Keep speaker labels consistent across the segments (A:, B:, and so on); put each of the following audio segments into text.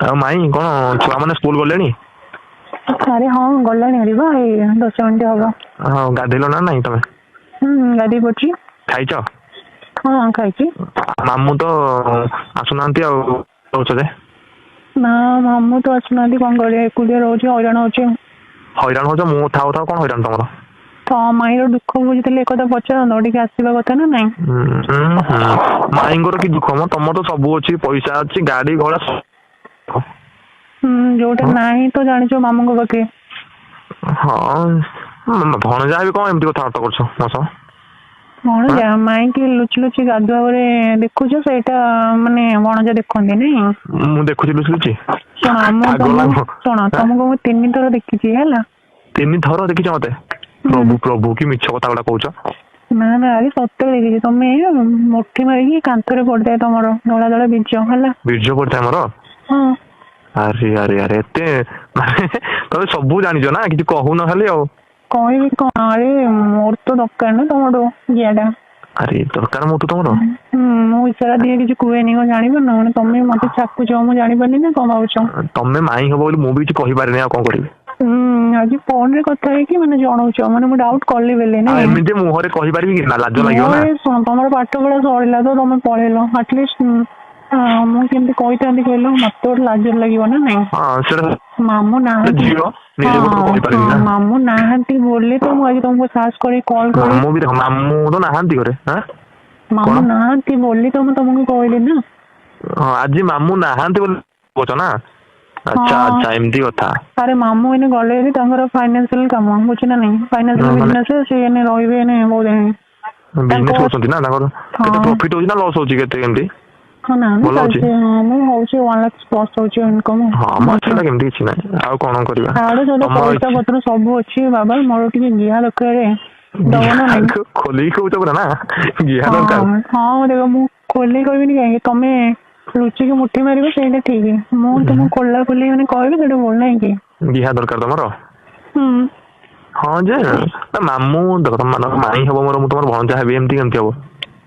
A: ଆଉ ମାଇଁ କଣ ଛୁଆ ମାନେ ସ୍କୁଲ ଗଲେଣି?
B: ଆରେ ହଁ ଗଲାଣି ହାରିବା ଏଇ 10 ମିନିଟ୍ ହବ।
A: ହଁ ଗାଧେଇଲ ନା ନାଇଁ ତମେ?
B: ଗାଧେଇ ପଡିଛି।
A: ଖାଇଛ?
B: ହଁ ଖାଇଛି।
A: ମାମୁଁ ତ ଆସୁନାହାନ୍ତି ଆଉ ରହୁଛ ଯେ।
B: ନା ମାମୁଁ ତ ଆସୁନାହାନ୍ତି, କଣ କରିବା ଏକୁଟିଆ ରହୁଛି, ହଇରାଣ ହଉଛି।
A: ହଇରାଣ ହଉଛ? ମୁଁ ଥାଉ ଥାଉ କଣ ହଇରାଣ ତମର?
B: ତ ମାଇଁର ଦୁଃଖ ବୁଝିଥିଲେ ଏକଥା ପଚାରନ୍ତ, ଟିକେ ଆସିବା କଥା ନା ନାଇଁ।
A: ମାଇଁଙ୍କର କି ଦୁଃଖ ମ, ତମର ତ ସବୁ ଅଛି, ପଇସା ଅଛି, ଗାଡି ଘୋଡା
B: ଯୋଉଟା
A: ହଁ
B: ନାହିଁ ତ ଜାଣିଛ ମାମୁଁଙ୍କ ପାଖେ।
A: ହଁ ଭଣଜା ବି କଣ ଏମିତି କଥାବାର୍ତ୍ତା କରୁଛ ମୋ ସହ?
B: ଭଣଜା ମାଇଁକି ଲୁଚି ଲୁଚି ଗାଧୁଆ ବେଳେ ଦେଖୁଛ, ସେଇଟା ମାନେ ଭଣଜା ଦେଖନ୍ତି ନାଇଁ।
A: ମୁଁ ଦେଖୁଛି ଲୁଚି ଲୁଚି?
B: ଶୁଣ ମୁଁ
A: ପାଗଳ
B: ତମକୁ
A: ନା
B: ଶୁଣ
A: କଣ?
B: ତମକୁ ମୁଁ 3 ଥର ଦେଖିଛି ହେଲା।
A: 3 ଥର ଦେଖିଛ ମତେ?
B: ହୁଁ
A: ପ୍ରଭୁ ପ୍ରଭୁ କି ମିଛ କଥା ଗୁଡା କହୁଛ।
B: ନା ନା ଆରେ ସତରେ ଦେଖିଛି, ତମେ ମୁଠି ମାରିକି କାନ୍ଥରେ ପଡିଥାଏ ତମର ଧଳା ଧଳା ବୀଜ ହେଲା।
A: ବୀର୍ଯ୍ୟ ପଡିଥାଏ ମୋର?
B: ହଁ
A: ଆରେ ଆରେ ଆରେ ଏତେ ମାନେ ତମେ ସବୁ ଜାଣିଛ ନା, କିଛି କହୁନ ଖାଲି ଆଉ।
B: କହିବି କଣ, ଆରେ ମୋର ତ ଦରକାର ନା ତମଠୁ ଜିଆଟା।
A: ଆରେ ଦରକାର ମୋଠୁ ତମର?
B: ମୁଁ ଇଶାରା ଦିଏ କିଛି କୁହେନି, କଣ ଜାଣିପାରୁନ? ମାନେ ତମେ ମତେ ଚାକୁଛ ମୁଁ ଜାଣିପାରୁନି ନା କଣ ଭାବୁଛ?
A: ତମେ ମାଇଁ ହବ ବୋଲି ମୁଁ ବି କିଛି କହିପାରିନି, ଆଉ କଣ କରିବି?
B: ଆଜି ଫୋନରେ କଥା ହେଇକି ମାନେ ଜଣଉଛ, ମାନେ ମୁଁ ଡାଉଟ କଲି ବେଲେ
A: ଆଉ
B: ନାଇଁ।
A: ଏମିତି ମୁହଁରେ କହିପାରିବି କି ନା, ଲାଜ ଲାଗିବ ନା।
B: ମୋର ଶୁଣ ତମର ପାଠ ପଢା ସରିଲା ତ ତମେ ପଳେଇଲ, ଆଟଲିଷ୍ଟ ମୁଁ କେମିତି କହିଥାନ୍ତି କହିଲ, ମତେ ଗୋଟେ ଲାଜ ଲାଗିବ ନା ନାଇଁ।
A: ହଁ ସେଟା
B: ମାମୁଁ ନାହାନ୍ତି।
A: ଝିଅ ନିଜ ପଟରୁ
B: ହଁ ହଁ
A: କହିପାରିବି ନା।
B: ମାମୁଁ ନାହାନ୍ତି ବୋଲି ତ ମୁଁ ଆଜି ତମକୁ ସାହସ କରି କଲ୍ କରି
A: ମାମୁଁ ବି ଦେଖ, ମାମୁଁ ତ ନାହାନ୍ତି ଘରେ। କଣ?
B: ମାମୁଁ ନାହାନ୍ତି ବୋଲି ତ ମୁଁ ତମକୁ କହିଲି ନା।
A: ହଁ ଆଜି ମାମୁଁ ନାହାନ୍ତି ବୋଲି କହୁଛ ନା? ଆଚ୍ଛା
B: ହଁ
A: ଆଚ୍ଛା ଏମିତି କଥା।
B: ଆରେ ମାମୁଁ ଏଇନେ ଗଲେ ହେରି ତାଙ୍କର ଫାଇନାନ୍ସିଆଲ କାମ, ବୁଝୁଛ ନା ନାଇଁ। ଫାଇନାନ୍ସିଆଲ
A: ମାନେ
B: ବିଜନେସ, ସେ ଏଇନେ ରହିବେ ବହୁତ ଦିନ। ତାଙ୍କ
A: ବିଜନେସ କରୁଛନ୍ତି ନା, ତାଙ୍କର କେତେ
B: ହଁ
A: ପ୍ରଫିଟ ହଉଛି ନା ଲସ୍ ହଉଛି କେତେ କେମିତି?
B: ହଁ ନା
A: ଭଲ ହଉଛି?
B: ଚାଲିଛି ହଉଛି 1 ଲାଖ ପ୍ଲସ ହଉଛି ଇନକମ
A: ହଁ ମ
B: ମନ୍ଥଲି।
A: ସେଟା କେମିତି କିଛି ନାହିଁ, ଆଉ କଣ କରିବା
B: ଛାଡ ସେଟା
A: ତମ
B: ପଇସା
A: ଇଚ୍ଛା।
B: ପତ୍ର ସବୁ ଅଛି ବାବା, ମୋର ଟିକେ ଗିହା ଦରକାର। ଦବ ନା ନାଇଁ?
A: ଖୋଲିକି କହୁଛ ପୁରା ନା, ଗିହା ଦରକାର।
B: ହଁ ଦେଖ ମୁଁ ଖୋଲିକି କହିବିନି କାହିଁକି, ତମେ ଲୁଚିକି ମୁଠି ମାରିବ ସେଇଟା ଠିକ। ମୁଁ ତମକୁ ଖୋଲା ଖୋଲି ମାନେ କହିବି ସେଇଟା ଭଲ ନାହିଁ କି?
A: ଗିହା ଦରକାର ତମର?
B: ହୁଁ
A: ହଁ ଯେ ମାମୁଁ ଦେଖ, ତମ ମାଇଁ ହବ ମୋର, ମୁଁ ତମର ଭଣଜା ହେବି, ଏମିତି କେମିତି ହବ?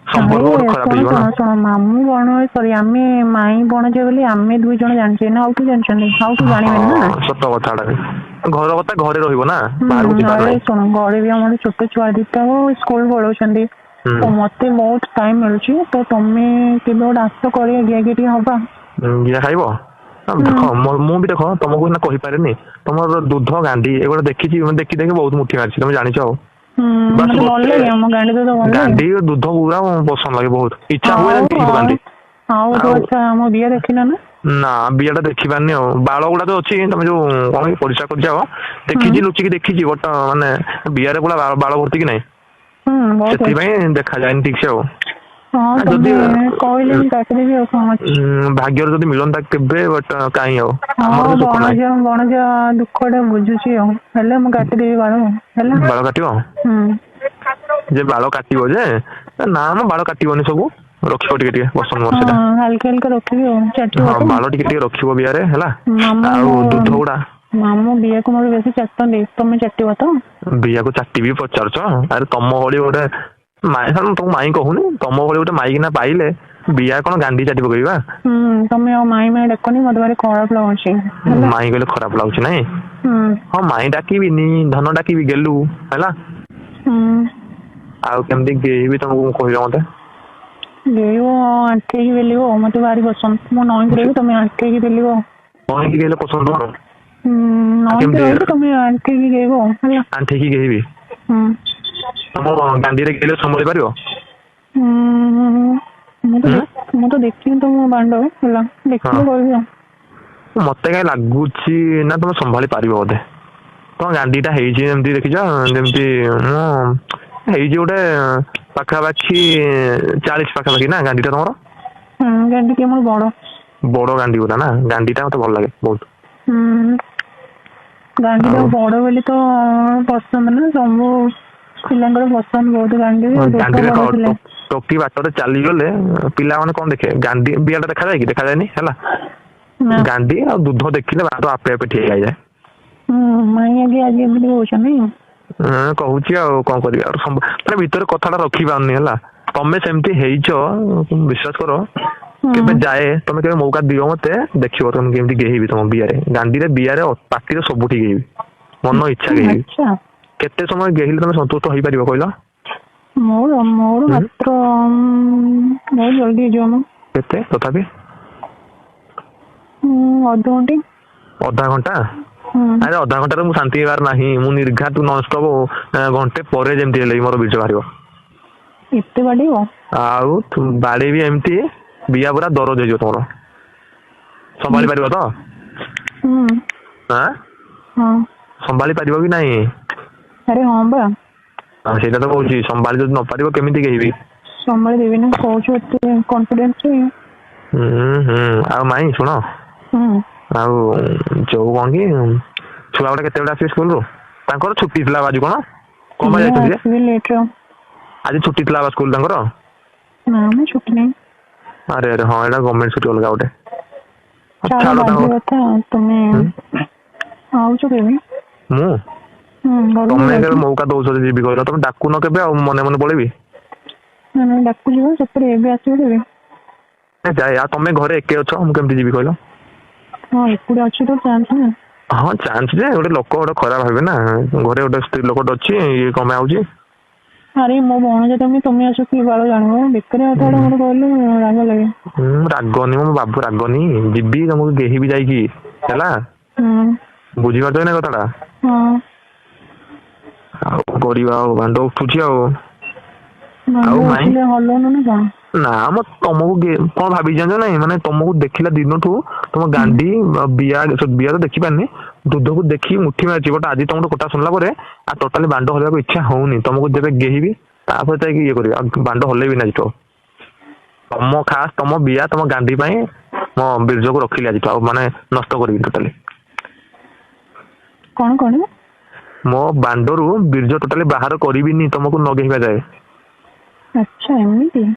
B: ଆରେ
A: ସମ୍ପର୍କ ଗୋଟେ ଖରାପ
B: ଶୁଣ
A: ହେଇଯିବ ନା।
B: ଶୁଣ ଶୁଣ ମାମୁଁ ସରି ଆମେ ମାଇଁ ଭଣଜା ବୋଲି ଆମେ 2 ଜଣ ଜାଣିଛେ ନା, ଆଉ କିଏ ଜାଣିଛନ୍ତି? ଆଉ କିଏ ଜାଣିବେନି ନା।
A: ହଁ ସତ କଥାଟା ବି, ଘର କଥା ଘରେ ରହିବ ନା, ବାହାରକୁ ଯିବାର
B: ଆରେ
A: ନାହିଁ।
B: ଶୁଣ ଘରେ ବି ଆମର ଛୋଟ ଛୁଆ ଦିଟା ସ୍କୁଲ ପଳଉଛନ୍ତି,
A: ହୁଁ
B: ତ ମତେ ବହୁତ ଟାଇମ ମିଳୁଛି, ତ ତମେ କେବେ ଗୋଟେ ଆସ କରିବା ଗିଆ ଖିଆ ଟିକେ ହବା।
A: ଗିଆ ଖାଇବ?
B: ହୁଁ
A: ଦେଖ ମୁଁ ବି ଦେଖ ତମକୁ ସିନା କହିପାରେନି, ତମର ଦୁଧ ଗାଣ୍ଡି ଏଗୁଡା ଦେଖିଛି, ଦେଖି ଦେଖି ବହୁତ ମୁଠି ମାରିଛି, ତମେ ଜାଣିଛ ଆଉ। ବାସ୍
B: ମତେ ଭଲ
A: ଗୋଟେ
B: ଲାଗେ ଆମ ଗାଣ୍ଡି ଦୁଧ ଭଲ ଲାଗେ।
A: ଗାଣ୍ଡି ଦୁଧ ପୁରା ପସନ୍ଦ ଲାଗେ ବହୁତ, ଇଚ୍ଛା ହୁଏ
B: ଆଉ
A: ପିଇବ
B: ଆଉ
A: ଗାଣ୍ଡି।
B: ଆଉ ତ ଆଚ୍ଛା ଆମ ଦିଆ ଦେଖିନ ନା?
A: ନା ବିଆ ଟା ଦେଖି ପାରନି ଆଉ, ବାଳ ଗୁଡା ତ ଅଛି, ତମେ ଯୋଉ କଣ ପରିସ୍ରା କରିଯାଅ
B: ହୁଁ
A: ଦେଖିଛି ଲୁଚିକି ଦେଖିଛି, ବଟ ମାନେ ବିଆରେ ପୁରା ବାଳ ଭର୍ତ୍ତି କି ନାହିଁ।
B: ବହୁତ ଅଛି।
A: ସେଥିପାଇଁ ଦେଖାଯାଏନି ଠିକ ସେ ଆଉ।
B: ହଁ
A: ଯଦି
B: ତମେ କହିଲେ ମୁଁ କାଟିଦେବି ଆଉ କଣ ଅଛି।
A: ଭାଗ୍ୟରେ ଯଦି ମିଳନ୍ତା କେବେ, ବଟ କାହିଁ ଆଉ। ଆମର
B: ହଁ
A: ସେ ସୁଖ ନାହିଁ।
B: ଭଣଜା ଦୁଃଖ ଟା ବୁଝୁଛି ଆଉ, ହେଲେ ମୁଁ କାଟିଦେବି ବାଳ ହେଲା।
A: ବାଳ କାଟିବ? ଯେ ବାଳ କାଟିବ ଯେ, ନା ମ ବାଳ କାଟିବନି ସବୁ, ରଖିବ ଟିକେ ଟିକେ ପସନ୍ଦ ମୋର ସେଇଟା।
B: ହାଲକା ହାଲକା ରଖିବି ଆଉ, ଚାଟିବ
A: ହଁ
B: ତ?
A: ବାଳ ଟିକେ ଟିକେ ରଖିବ ବିଆରେ ହେଲା,
B: ମାମୁଁ
A: ଆଉ ଦୁଧ ଗୁଡା
B: ମାମୁଁ ବିଆକୁ ମୋର ବେଶୀ ଚାଟନ୍ତି, ତମେ ଚାଟିବ ତ?
A: ବିଆକୁ ଚାଟିବି ପଚାରୁଛ, ଆରେ ତମ ଭଳି ଗୋଟେ ତମକୁ ମାଇଁ କହୁନି, ତମ ଭଳି ଗୋଟେ ମାଇକିନା ପାଇଲେ ବିଆ କଣ ଗାଣ୍ଡି ଚାଟି ପକେଇବା।
B: ତମେ ଆଉ ମାଇଁ ମାଇଁ ଡାକନି, ମତେ ଭାରି ଖରାପ ଲାଗୁଛି ହେଲା।
A: ମାଇଁ କହିଲେ ଖରାପ ଲାଗୁଛି ନାଇଁ?
B: ହୁଁ
A: ହଁ ମାଇଁ ଡାକିବିନି, ଧନ ଡାକିବି ଗେଲୁ ହେଲା।
B: ହୁଁ
A: ଆଉ କେମିତି ଗେଇବି ତମକୁ କହିବ ମତେ?
B: ଗେଳିବ ଆଣ୍ଠେଇକି ପେଲିବ, ମତେ ଭାରି ପସନ୍ଦ, ମୁଁ ନଇଁକି ରହିବି ତମେ ଆଣ୍ଠେଇକି ପେଲିବ।
A: ନଇଁକି ଗେଲେ ପସନ୍ଦ ନୁହଁ? ଆଉ
B: ନଇଁକି
A: କେମିତି
B: ରହିବି ତମେ ଆଣ୍ଠେଇକି ଗେଇବ ହେଲା।
A: ଆଣ୍ଠେଇକି ଗେଇବି?
B: ହୁଁ
A: ତମ ଦାଣ୍ଡିରେ ଗେଲେ ସମ୍ଭାଳି ପାରିବ?
B: ମୁଁ
A: ହୁଁ
B: ତ ଦେଖିନି ତମ ଦାଣ୍ଡ ହେଲା,
A: ହଁ
B: ଦେଖିଲେ କହିବି ଆଉ।
A: ମତେ କାହିଁ ଲାଗୁଛି ନା ତମେ ସମ୍ଭାଳି ପାରିବ ବୋଧେ। ତମ ଗାଣ୍ଡି ଟା ହେଇଛି ଯେମିତି ଦେଖିଛ, ଯେମିତି ମୁଁ ହେଇଛି ଗୋଟେ ପାଖାପାଖି 40 ପାଖାପାଖି ନା ଗାଣ୍ଡି ଟା ତମର?
B: ଗାଣ୍ଡି ଟିକେ ମୋର ବଡ।
A: ବଡ ଗାଣ୍ଡି ଗୁରା ନା, ଗାଣ୍ଡି ଟା ମତେ ଭଲ ଲାଗେ ବହୁତ।
B: ଗାଣ୍ଡି ଟା
A: ଆଉ
B: ବଡ ବୋଲି ତ ପସନ୍ଦ ନା, ସବୁ ପିଲାଙ୍କର ପସନ୍ଦ ବହୁତ ଗାଣ୍ଡି, ଦୁଧ
A: ଗାଣ୍ଡିରେ
B: ବଡ ଥିଲେ।
A: ଟୋକି ବାଟରେ ଚାଲିଗଲେ ପିଲାମାନେ କଣ ଦେଖିବେ, ଗାଣ୍ଡି ବିଆ ଟା ଦେଖାଯାଏ କି, ଦେଖାଯାଏନି ହେଲା।
B: ନା
A: ଗାଣ୍ଡି ଆଉ ଦୁଧ ଦେଖିଲେ ବାଟ ଆପେ ଆପେ ଠିଆ ହେଇଯାଏ।
B: ମାଇଁ ଆଜି ଏମିତି କହୁଛନ୍ତି?
A: କହୁଛି ଆଉ କଣ କରିବା, ମାନେ ଭିତରେ କଥାଟା ରଖି ପାରୁନି ହେଲା। ତମେ ସେମିତି ହେଇଛ ବିଶ୍ବାସ କର, କେବେ ଯାଏ ତମେ କେବେ ମୌକା ଦିଅ ମତେ ଦେଖିବ ତମେ କେମିତି ଗେହିବି ତମ ବିଆରେ ଗାଣ୍ଡିରେ ବିଆରେ ପାଟିରେ ସବୁଠି ଗେହିବି ମନ ଇଚ୍ଛା ଗେହିବି
B: ଆଚ୍ଛା
A: କେତେ ସମୟ ଗେହିଲେ ତମେ ସନ୍ତୁଷ୍ଟ ହେଇପାରିବ କହିଲ
B: ମୋର ମୋର ମାତ୍ର ବହୁତ ଜଲ୍ଦି ହେଇଯିବ ମ
A: କେତେ ତଥାପି
B: ଅଧଘଣ୍ଟେ
A: ଅଧା ଘଣ୍ଟା
B: ହୁଁ
A: ଆରେ ଅଧା ଘଣ୍ଟାରେ ମୁଁ ଶାନ୍ତି ହେବାର ନାହିଁ ମୁଁ ନିର୍ଘାତ ନନଷ୍ଟପ ଘଣ୍ଟେ ପରେ ଯେମିତି ହେଲେ ବି ମୋର ବୀର୍ଯ୍ୟ ବାହାରିବ
B: ଏତେ ବାଡେଇବ
A: ଆଉ ବାଡେଇବି ଏମିତି ବିଆ ପୁରା ଦରଜ ହେଇଯିବ ତମର ସମ୍ଭାଳି ପାରିବ ତ
B: ହୁଁ
A: ଆଁ
B: ହଁ
A: ସମ୍ଭାଳି ପାରିବ କି ନାହିଁ
B: ଆରେ ହଁ ବା
A: ସେଇଟା ତ କହୁଛି ସମ୍ଭାଳି ଯଦି ନ ପାରିବ କେମିତି ଗେହିବି
B: ସମ୍ଭାଳି ଦେବି ନା କହୁଛୁ ଏତେ କନଫିଡେନ୍ସ
A: ଆଉ ମାଇଁ ଶୁଣ
B: ହୁଁ
A: ଆଉ ଯୋଉ କଣ କି ଛୁଆ ଗୁଡା କେତେବେଳେ ଆସିବେ ସ୍କୁଲରୁ ତାଙ୍କର ଛୁଟି ଥିଲା ଆଜି କଣ କଣ ପାଇଁ ଯାଇଛନ୍ତି ଯେ
B: ଆସିବି ଲେଟ୍ ରେ
A: ଆଜି ଛୁଟି ଥିଲା ବା ସ୍କୁଲ ତାଙ୍କର
B: ନା ମୁଁ ଛୁଟି ନାହିଁ
A: ଆରେ ଆରେ ହଁ ଏଇଟା ଗଭର୍ଣ୍ଣମେଣ୍ଟ ଛୁଟି ଅଲଗା ଗୋଟେ
B: ଛାଡ ବାଜେ କଥା ତମେ ଆଉଛ କେବେ
A: ମୁଁ
B: ଘରକୁ
A: ତମେ
B: ଯାଉଛ
A: କେବେ ମୌକା ଦଉଛ ଯେ ଯିବି କହିଲ ତମେ ଡାକୁନ କେବେ ଆଉ ମନେ ମନେ ପଳେଇବି
B: ନା ଡାକୁ ଯିବ ସତରେ ଏବେ ଆସିବ କେବେ
A: ଯାଏ ଆଉ ତମେ ଘରେ ଏକେ ଅଛ ମୁଁ କେମିତି ଯିବି କହିଲ
B: ହଁ ଏକୁଟିଆ ଅଛି ତ ଚାନ୍ସ ନା
A: ହଁ ଚାନ୍ସ ଯେ ଗୋଟେ ଲୋକ ଗୋଟେ ଖରାପ ଭାବେ ନା ଘରେ ଗୋଟେ ସ୍ତ୍ରୀ ଲୋକଟେ ଅଛି ଇଏ କଣ ପାଇଁ ଆଉଛି
B: ଆରେ ମୋ ଭଣଜା ତମେ ଆସ କି ବାଳ ଜାଣିବ ବେକାରିଆ କଥା ଗୁଡା ମତେ କହିଲେ ରାଗ ଲାଗେ
A: ରାଗନି ମୋ ବାବୁ ରାଗନି ଯିବି ତମକୁ ଗେହିବି ଯାଇକି ହେଲା ବୁଝିପାରୁଛ ନା କଥାଟା ଆଉ କରିବା ଆଉ ଭାଣ୍ଡ ଉଠୁଛି ଆଉ ମାଇଁ
B: ହଲଉନ ନା କଣ
A: ନା ମ ତମକୁ କଣ ଭାବି ଜାଣିଛ ନାଇଁ ମାନେ ତମକୁ ଦେଖିଲା ଦିନଠୁ ତମ ଗାଣ୍ଡି ବିଆ ତ ଦେଖିପାରିନି ଦୁଧକୁ ଦେଖି ମୁଠି ମାରିଛି ବଟ ଆଜି ତମଠୁ କଥା ଶୁଣିଲା ପରେ ଆଉ ଟୋଟାଲି ବାଣ୍ଡ ହଲେବାକୁ ଇଚ୍ଛା ହଉନି ତମକୁ ଯେବେ ଗେହିବି ତାପରେ ଯାଇକି ଇଏ କରିବି ଆଉ ବାଣ୍ଡ ହଲେଇବି ନା ଆଜିଠୁ ତମ ଖାସ ତମ ବିଆ ତମ ଗାଣ୍ଡି ପାଇଁ ମୋ ବୀର୍ଯ୍ୟକୁ ରଖିଲି ଆଜିଠୁ ଆଉ ମାନେ ନଷ୍ଟ କରିବି ଟୋଟାଲି
B: କଣ କଣ
A: ମୋ ବାଣ୍ଡରୁ ବୀର୍ଯ୍ୟ ଟୋଟାଲି ବାହାର କରିବିନି ତମକୁ ନ ଗେହିବା ଯାଏ
B: ଆଚ୍ଛା ଏମିତି